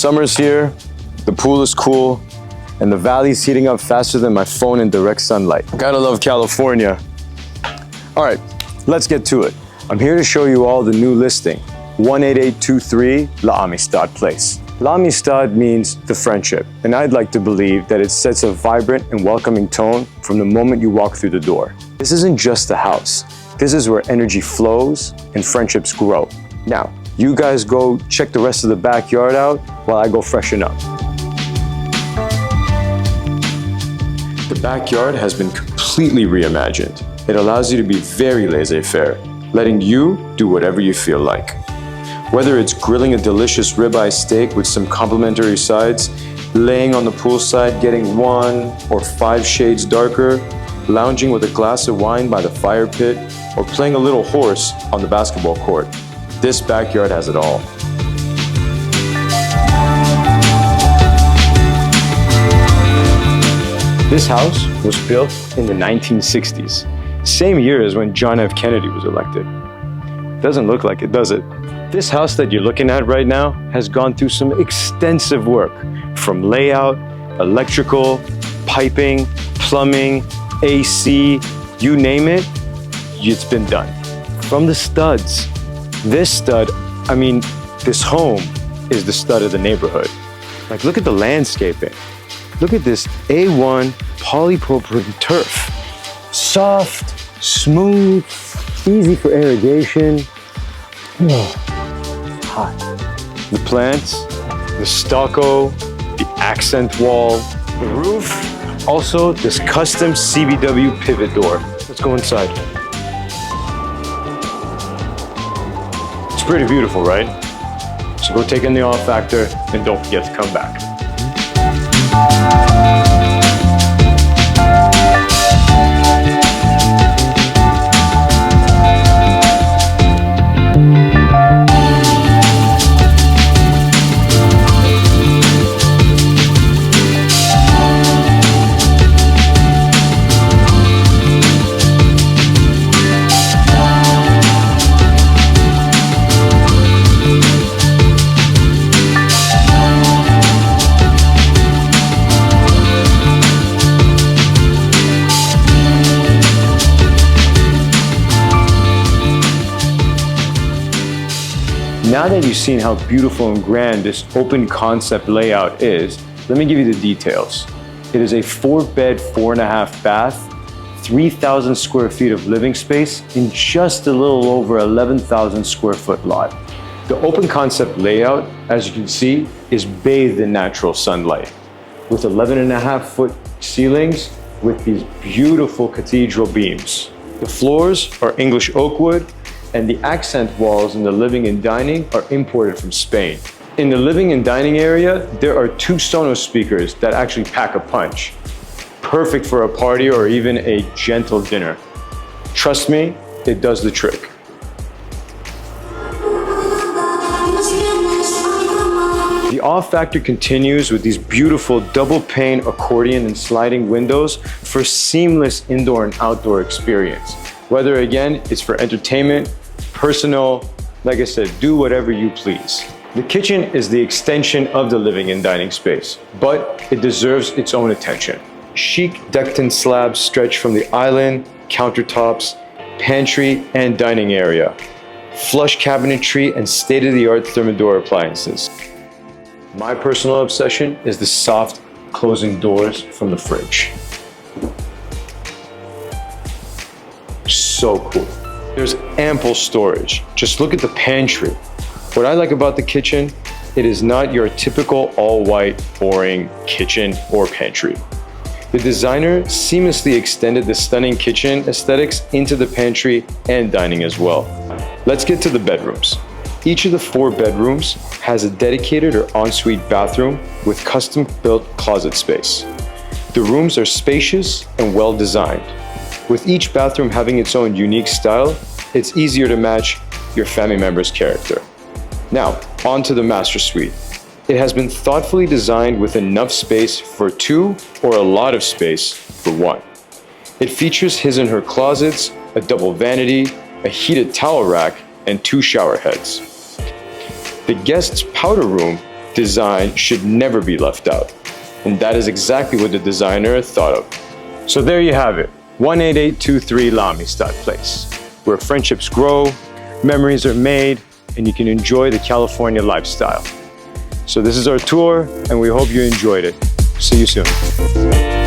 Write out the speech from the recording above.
Summer's here, the pool is cool, and the valley's heating up faster than my phone in direct sunlight. Gotta love California. All right, let's get to it. I'm here to show you all the new listing, 18823 La Amistad Place. La Amistad means the friendship, and I'd like to believe that it sets a vibrant and welcoming tone from the moment you walk through the door. This isn't just a house. This is where energy flows and friendships grow. Now, you guys go check the rest of the backyard out while I go freshen up. The backyard has been completely reimagined. It allows you to be very laissez-faire, letting you do whatever you feel like. Whether it's grilling a delicious ribeye steak with some complimentary sides, laying on the poolside getting 1 or 5 shades darker, lounging with a glass of wine by the fire pit, or playing a little horse on the basketball court, this backyard has it all. This house was built in the 1960s, same year as when John F. Kennedy was elected. Doesn't look like it, does it? This house that you're looking at right now has gone through some extensive work, from layout, electrical, piping, plumbing, AC, you name it, it's been done. From the studs. This home is the stud of the neighborhood. Like, look at the landscaping. Look at this A1 polypropylene turf. Soft, smooth, easy for irrigation. Hot. The plants, the stucco, the accent wall, the roof, also this custom CBW pivot door. Let's go inside. It's pretty beautiful, right? So go take in the awe factor and don't forget to come back. Now that you've seen how beautiful and grand this open concept layout is, let me give you the details. It is a 4-bed, 4.5 bath, 3,000 square feet of living space in just a little over 11,000 square foot lot. The open concept layout, as you can see, is bathed in natural sunlight with 11.5 foot ceilings with these beautiful cathedral beams. The floors are English oak wood, and the accent walls in the living and dining are imported from Spain. In the living and dining area, there are 2 Sonos speakers that actually pack a punch. Perfect for a party or even a gentle dinner. Trust me, it does the trick. The awe factor continues with these beautiful double pane accordion and sliding windows for seamless indoor and outdoor experience. Whether again, it's for entertainment, personal, like I said, do whatever you please. The kitchen is the extension of the living and dining space, but it deserves its own attention. Chic decked-in slabs stretch from the island, countertops, pantry, and dining area. Flush cabinetry and state-of-the-art Thermador appliances. My personal obsession is the soft closing doors from the fridge. So cool. There's ample storage. Just look at the pantry. What I like about the kitchen, it is not your typical all-white, boring kitchen or pantry. The designer seamlessly extended the stunning kitchen aesthetics into the pantry and dining as well. Let's get to the bedrooms. Each of the 4 bedrooms has a dedicated or ensuite bathroom with custom-built closet space. The rooms are spacious and well-designed. With each bathroom having its own unique style, it's easier to match your family member's character. Now, on to the master suite. It has been thoughtfully designed with enough space for 2 or a lot of space for 1. It features his and her closets, a double vanity, a heated towel rack, and 2 shower heads. The guest's powder room design should never be left out. And that is exactly what the designer thought of. So there you have it, 18823 La Amistad Place, where friendships grow, memories are made, and you can enjoy the California lifestyle. So this is our tour, and we hope you enjoyed it. See you soon.